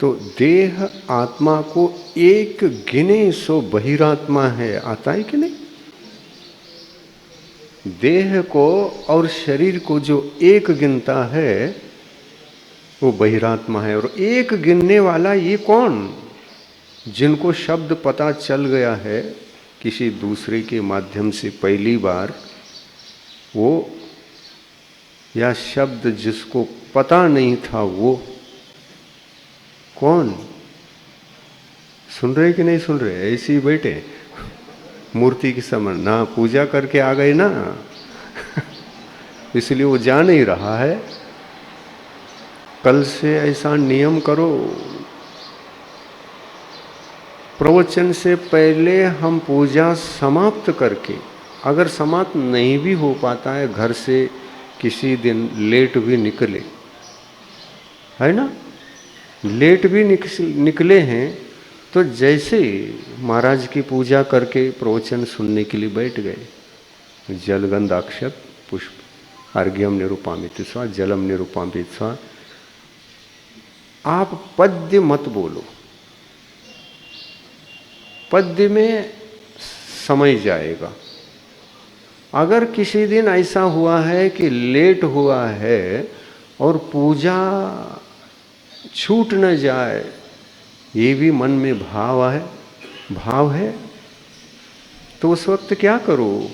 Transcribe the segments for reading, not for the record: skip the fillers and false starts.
तो देह आत्मा को एक गिने सो बहिरात्मा है, आता है कि नहीं? देह को और शरीर को जो एक गिनता है वो बहिरात्मा है। और एक गिनने वाला ये कौन? जिनको शब्द पता चल गया है किसी दूसरे के माध्यम से पहली बार, वो, या शब्द जिसको पता नहीं था वो, कौन? सुन रहे कि नहीं सुन रहे? ऐसे ही बैठे मूर्ति के समान ना, पूजा करके आ गए ना इसलिए वो जा नहीं रहा है। कल से ऐसा नियम करो, प्रवचन से पहले हम पूजा समाप्त करके, अगर समाप्त नहीं भी हो पाता है, घर से किसी दिन लेट भी निकले, है ना, लेट भी निकले हैं, तो जैसे महाराज की पूजा करके प्रवचन सुनने के लिए बैठ गए, जलगंध अक्षत पुष्प अर्घ्यम निरूपामित स्वा जलम निरूपामित स्वा, आप पद्य मत बोलो, पद्य में समय जाएगा। अगर किसी दिन ऐसा हुआ है कि लेट हुआ है और पूजा छूट न जाए, ये भी मन में भाव है, तो उस वक्त क्या करो?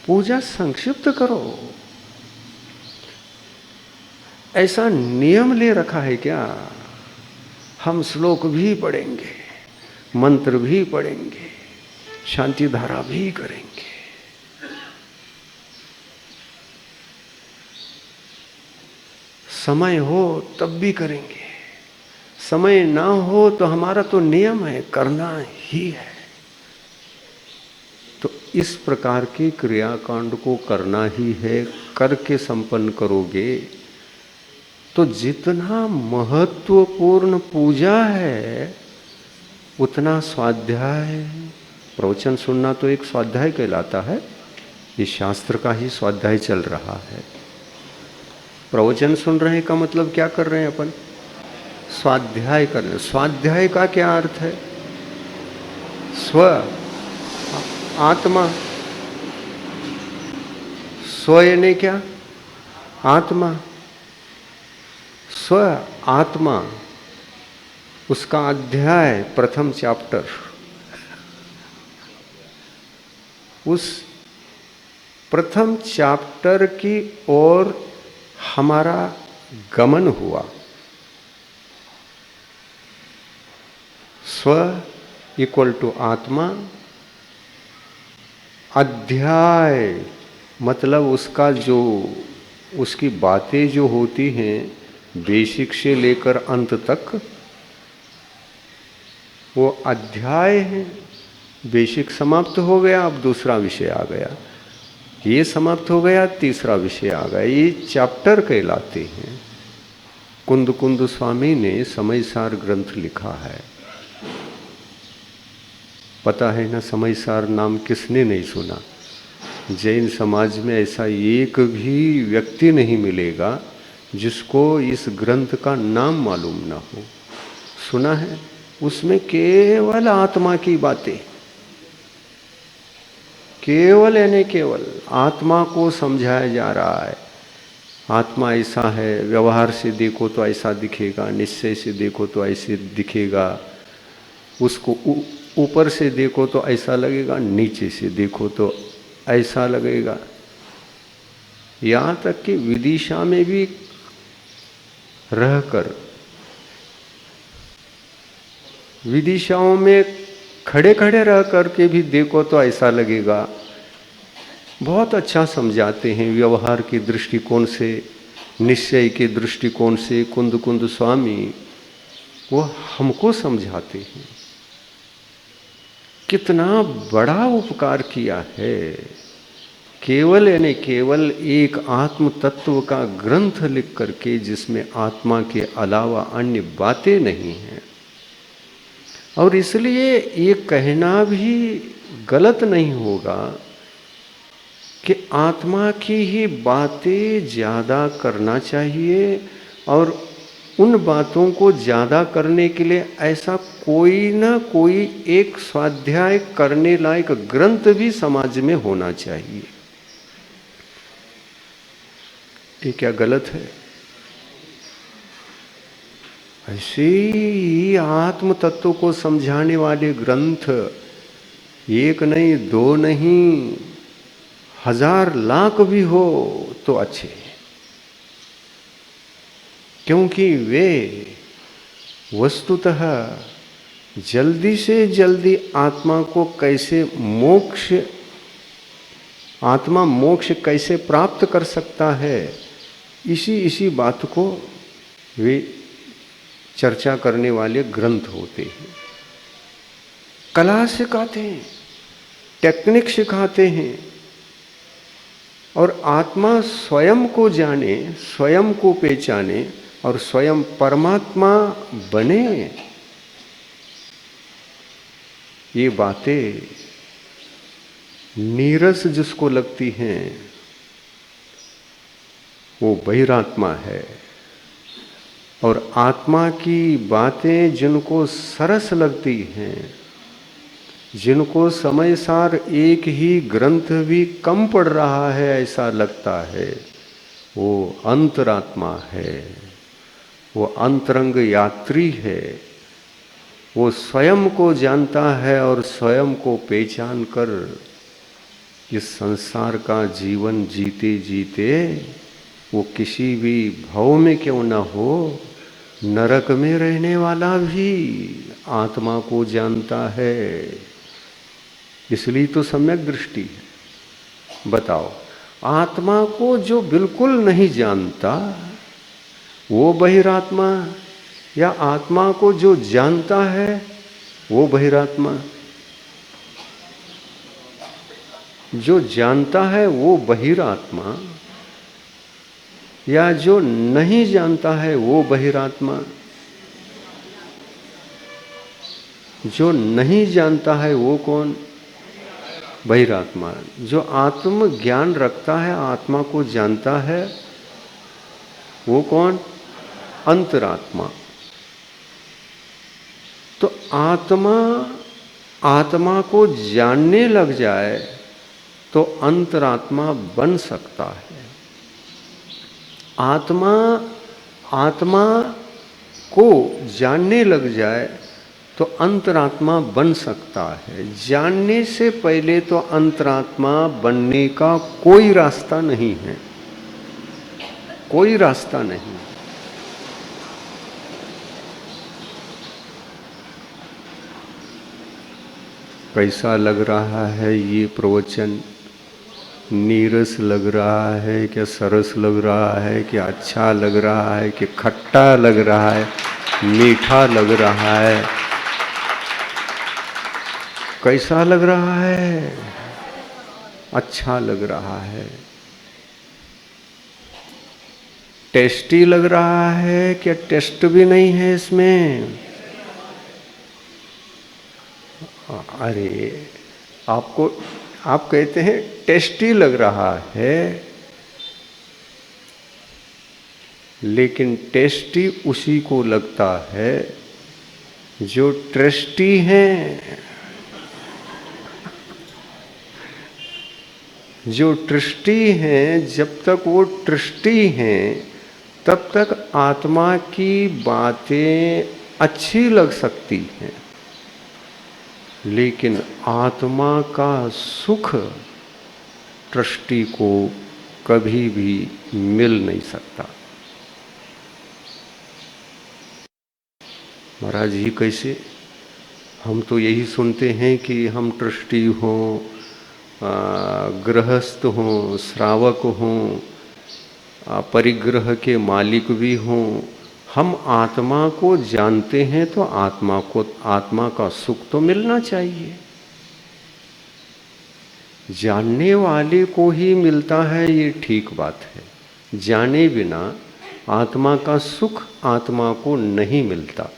पूजा संक्षिप्त करो। ऐसा नियम ले रखा है क्या? हम श्लोक भी पढ़ेंगे, मंत्र भी पढ़ेंगे, शांति धारा भी करेंगे, समय हो तब भी करेंगे, समय ना हो तो हमारा तो नियम है, करना ही है। तो इस प्रकार के क्रियाकांड को करना ही है। करके संपन्न करोगे तो जितना महत्वपूर्ण पूजा है उतना स्वाध्याय, प्रवचन सुनना तो एक स्वाध्याय कहलाता है। ये शास्त्र का ही स्वाध्याय चल रहा है। प्रवचन सुन रहे का मतलब क्या कर रहे हैं अपन? स्वाध्याय कर रहे हैं। स्वाध्याय का क्या अर्थ है? स्व, आत्मा। स्व यानी क्या? आत्मा। स्व आत्मा, उसका अध्याय, प्रथम चैप्टर, उस प्रथम चैप्टर की ओर हमारा गमन हुआ। स्व इक्वल टू आत्मा, अध्याय मतलब उसका जो, उसकी बातें जो होती हैं बेसिक से लेकर अंत तक, वो अध्याय है। बेसिक समाप्त हो गया, अब दूसरा विषय आ गया, ये समाप्त हो गया, तीसरा विषय आ गया। ये चैप्टर कहलाते हैं। कुंद कुंद स्वामी ने समयसार ग्रंथ लिखा है। पता है ना समयसार नाम किसने नहीं सुना? जैन समाज में ऐसा एक भी व्यक्ति नहीं मिलेगा जिसको इस ग्रंथ का नाम मालूम ना हो। सुना है? उसमें केवल आत्मा की बातें, केवल यानी केवल आत्मा को समझाया जा रहा है। आत्मा ऐसा है, व्यवहार से देखो तो ऐसा दिखेगा, निश्चय से देखो तो ऐसे दिखेगा, उसको ऊपर से देखो तो ऐसा लगेगा, नीचे से देखो तो ऐसा लगेगा। यहाँ तक कि विदिशा में भी रहकर, विदिशाओं में खड़े खड़े रह करके भी देखो तो ऐसा लगेगा। बहुत अच्छा समझाते हैं व्यवहार के दृष्टिकोण से, निश्चय के दृष्टिकोण से। कुंद कुंद स्वामी वो हमको समझाते हैं। कितना बड़ा उपकार किया है। केवल यानी केवल एक आत्म तत्व का ग्रंथ लिख करके जिसमें आत्मा के अलावा अन्य बातें नहीं हैं। और इसलिए ये कहना भी गलत नहीं होगा कि आत्मा की ही बातें ज़्यादा करना चाहिए और उन बातों को ज़्यादा करने के लिए ऐसा कोई ना कोई एक स्वाध्याय करने लायक ग्रंथ भी समाज में होना चाहिए। ये क्या गलत है? ऐसे ही आत्म तत्व को समझाने वाले ग्रंथ एक नहीं, दो नहीं, 1000 लाख भी हो तो अच्छे हैं, क्योंकि वे वस्तुतः जल्दी से जल्दी आत्मा को कैसे आत्मा मोक्ष कैसे प्राप्त कर सकता है, इसी बात को वे चर्चा करने वाले ग्रंथ होते हैं। कला सिखाते हैं, टेक्निक सिखाते हैं, और आत्मा स्वयं को जाने, स्वयं को पहचाने और स्वयं परमात्मा बने। ये बातें नीरस जिसको लगती हैं वो बहिरात्मा है, और आत्मा की बातें जिनको सरस लगती हैं, जिनको समय सार एक ही ग्रंथ भी कम पड़ रहा है ऐसा लगता है, वो अंतरात्मा है, वो अंतरंग यात्री है। वो स्वयं को जानता है और स्वयं को पहचान कर इस संसार का जीवन जीते जीते वो किसी भी भाव में क्यों न हो, नरक में रहने वाला भी आत्मा को जानता है। इसलिए तो सम्यक दृष्टि है। बताओ, आत्मा को जो बिल्कुल नहीं जानता वो बहिरात्मा, या आत्मा को जो जानता है वो बहिरात्मा? जो जानता है वो बहिरात्मा, या जो नहीं जानता है वो बहिरात्मा? जो नहीं जानता है वो कौन? बहिरात्मा। जो आत्म ज्ञान रखता है, आत्मा को जानता है, वो कौन? अंतरात्मा। तो आत्मा को जानने लग जाए तो अंतरात्मा बन सकता है। आत्मा को जानने लग जाए तो अंतरात्मा बन सकता है। जानने से पहले तो अंतरात्मा बनने का कोई रास्ता नहीं है, कोई रास्ता नहीं। कैसा लग रहा है ये प्रवचन? नीरस लग रहा है क्या, सरस लग रहा है क्या, अच्छा लग रहा है कि खट्टा लग रहा है, मीठा लग रहा है? कैसा लग रहा है? अच्छा लग रहा है। टेस्टी लग रहा है क्या, टेस्ट भी नहीं है इसमें? अरे आप कहते हैं टेस्टी लग रहा है, लेकिन टेस्टी उसी को लगता है जो ट्रस्टी हैं। जो ट्रस्टी हैं, जब तक वो ट्रस्टी हैं तब तक आत्मा की बातें अच्छी लग सकती हैं, लेकिन आत्मा का सुख ट्रस्टी को कभी भी मिल नहीं सकता। महाराज जी कैसे? हम तो यही सुनते हैं कि हम ट्रस्टी हों, गृहस्थ हों, श्रावक हों, परिग्रह के मालिक भी हों। हम आत्मा को जानते हैं तो आत्मा का सुख तो मिलना चाहिए। जानने वाले को ही मिलता है, ये ठीक बात है। जाने बिना आत्मा का सुख आत्मा को नहीं मिलता।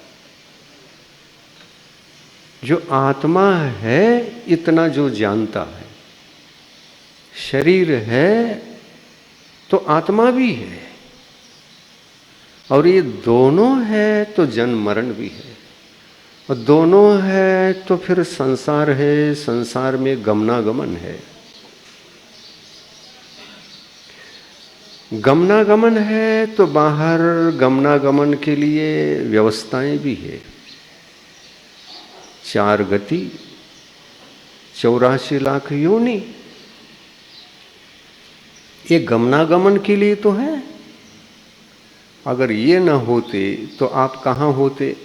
जो आत्मा है इतना जो जानता है, शरीर है तो आत्मा भी है, और ये दोनों है तो जन्म मरण भी है, और दोनों है तो फिर संसार है, संसार में गमनागमन है। गमनागमन है तो बाहर गमनागमन के लिए व्यवस्थाएं भी है। 4 गति, 84 लाख योनि, ये गमनागमन के लिए तो है। अगर ये न होते तो आप कहाँ होते?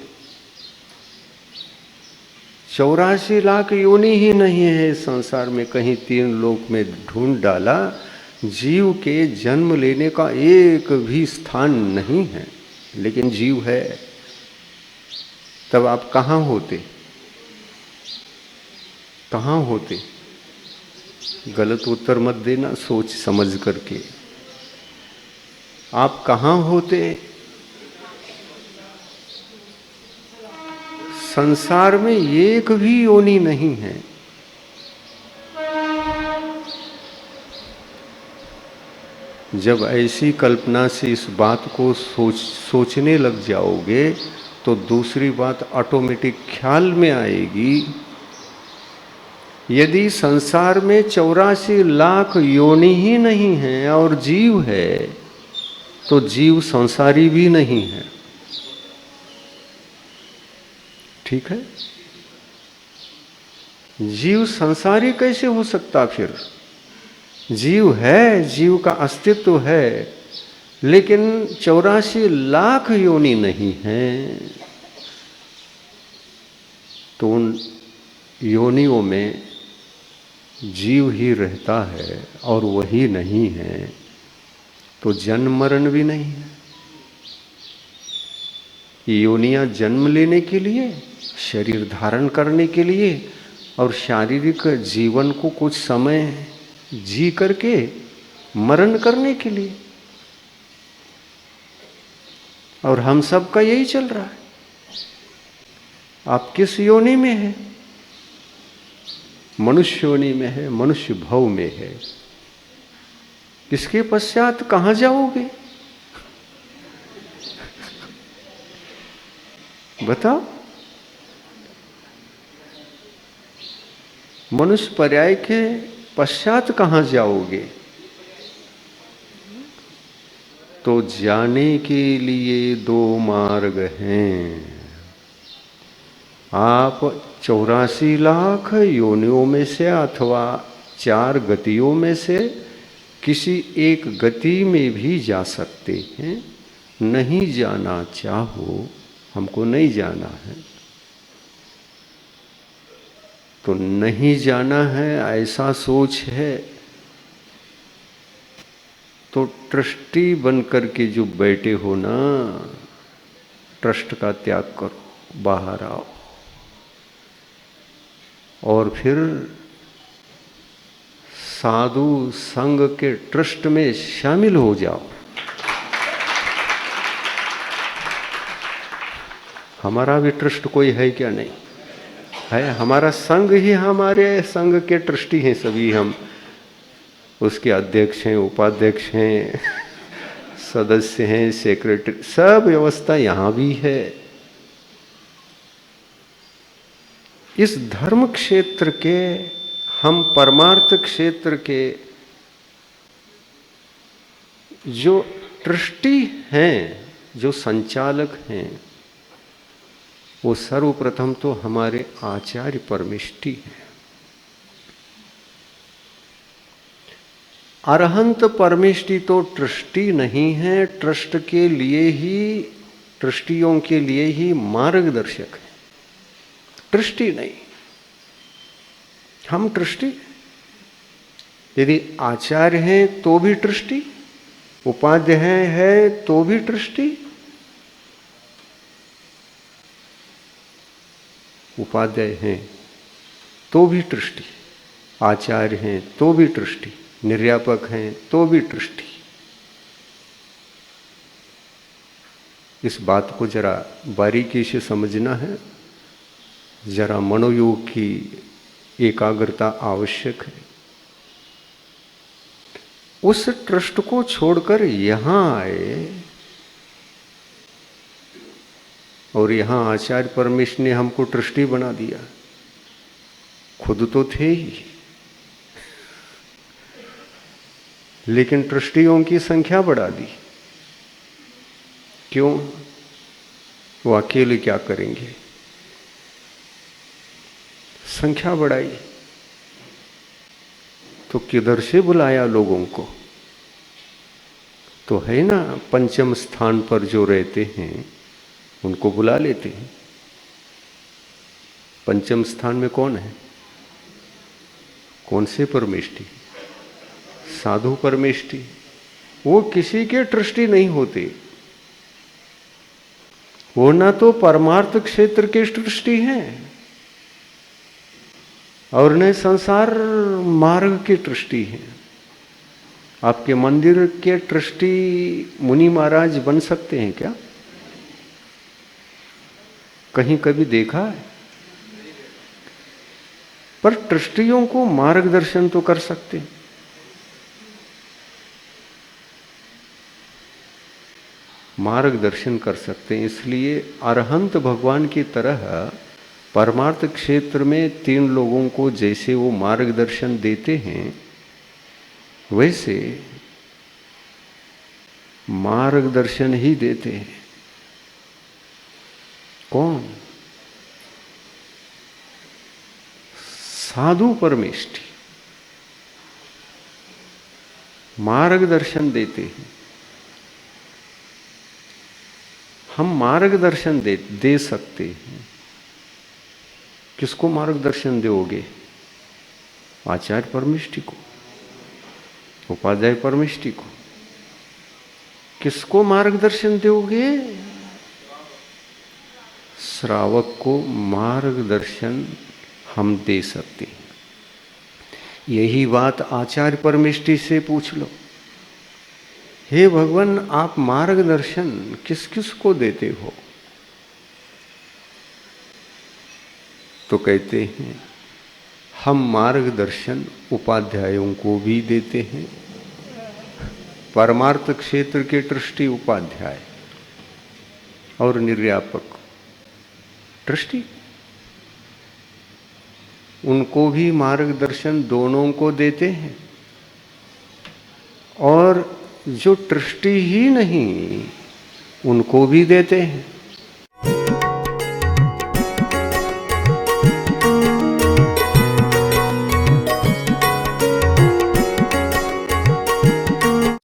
84 लाख योनि ही नहीं है संसार में, कहीं 3 लोक में ढूंढ डाला, जीव के जन्म लेने का एक भी स्थान नहीं है, लेकिन जीव है। तब आप कहाँ होते? कहाँ होते? गलत उत्तर मत देना, सोच समझ करके। आप कहाँ होते? संसार में एक भी योनि नहीं है। जब ऐसी कल्पना से इस बात को सोचने लग जाओगे तो दूसरी बात ऑटोमेटिक ख्याल में आएगी। यदि संसार में 84 लाख योनि ही नहीं है और जीव है, तो जीव संसारी भी नहीं है। ठीक है? जीव संसारी कैसे हो सकता? फिर जीव है, जीव का अस्तित्व है, लेकिन 84 लाख योनि नहीं है। तो उन योनियों में जीव ही रहता है और वही नहीं है, तो जन्म मरण भी नहीं है। योनियां जन्म लेने के लिए, शरीर धारण करने के लिए और शारीरिक जीवन को कुछ समय जी करके मरण करने के लिए। और हम सब का यही चल रहा है। आप किस योनि में है? मनुष्य योनि में है, मनुष्य भव में है। इसके पश्चात कहां जाओगे? बताओ। मनुष्य पर्याय के पश्चात कहां जाओगे? तो जाने के लिए 2 मार्ग हैं। आप 84 लाख योनियों में से अथवा 4 गतियों में से किसी एक गति में भी जा सकते हैं। नहीं जाना चाहो, हमको नहीं जाना है, तो नहीं जाना है ऐसा सोच है, तो ट्रस्टी बन करके जो बैठे हो ना, ट्रस्ट का त्याग करो, बाहर आओ और फिर साधु संघ के ट्रस्ट में शामिल हो जाओ। हमारा भी ट्रस्ट कोई है क्या? नहीं है। हमारा संघ ही, हमारे संघ के ट्रस्टी हैं सभी। हम उसके अध्यक्ष हैं, उपाध्यक्ष हैं, सदस्य हैं, सेक्रेटरी, सब व्यवस्था यहाँ भी है। इस धर्म क्षेत्र के, हम परमार्थ क्षेत्र के जो ट्रस्टी हैं, जो संचालक हैं, वो सर्वप्रथम तो हमारे आचार्य परमेष्टि हैं। अरहंत परमेष्टि तो ट्रस्टी नहीं है, ट्रस्ट के लिए ही, ट्रस्टियों के लिए ही मार्गदर्शक है, ट्रस्टी नहीं। हम ट्रस्टी, यदि आचार्य हैं तो भी ट्रस्टी, उपाध्याय है तो भी ट्रस्टी, उपाध्याय हैं तो भी ट्रस्टी, आचार्य हैं तो भी ट्रस्टी, निर्यापक हैं तो भी ट्रस्टी। इस बात को जरा बारीकी से समझना है, जरा मनोयोग की एकाग्रता आवश्यक है। उस ट्रस्ट को छोड़कर यहां आए और यहाँ आचार्य परमेश ने हमको ट्रस्टी बना दिया। खुद तो थे ही, लेकिन ट्रस्टियों की संख्या बढ़ा दी। क्यों? वो अकेले क्या करेंगे, संख्या बढ़ाई तो किधर से बुलाया लोगों को? तो है ना, पंचम स्थान पर जो रहते हैं उनको बुला लेते हैं। पंचम स्थान में कौन है? कौन से परमेष्ठी? साधु परमेष्ठी। वो किसी के ट्रस्टी नहीं होते, वो ना तो परमार्थ क्षेत्र के ट्रस्टी हैं और न संसार मार्ग के ट्रस्टी हैं। आपके मंदिर के ट्रस्टी मुनि महाराज बन सकते हैं क्या? कहीं कभी देखा है? पर ट्रस्टियों को मार्गदर्शन तो कर सकते हैं। मार्गदर्शन कर सकते हैं। इसलिए अरहंत भगवान की तरह परमार्थ क्षेत्र में 3 लोगों को जैसे वो मार्गदर्शन देते हैं, वैसे मार्गदर्शन ही देते हैं। कौन? साधु परमेष्ठी मार्गदर्शन देते हैं। हम मार्गदर्शन दे सकते हैं। किसको मार्गदर्शन दोगे? आचार्य परमेष्ठी को, उपाध्याय परमेष्ठी को। किसको मार्गदर्शन दोगे? श्रावक को मार्गदर्शन हम दे सकते हैं। यही बात आचार्य परमेष्ठी से पूछ लो। हे भगवान, आप मार्गदर्शन किस किस को देते हो? तो कहते हैं हम मार्गदर्शन उपाध्यायों को भी देते हैं। परमार्थ क्षेत्र के ट्रस्टी उपाध्याय और निर्यापक ट्रस्टी, उनको भी मार्गदर्शन दोनों को देते हैं। और जो ट्रस्टी ही नहीं उनको भी देते हैं।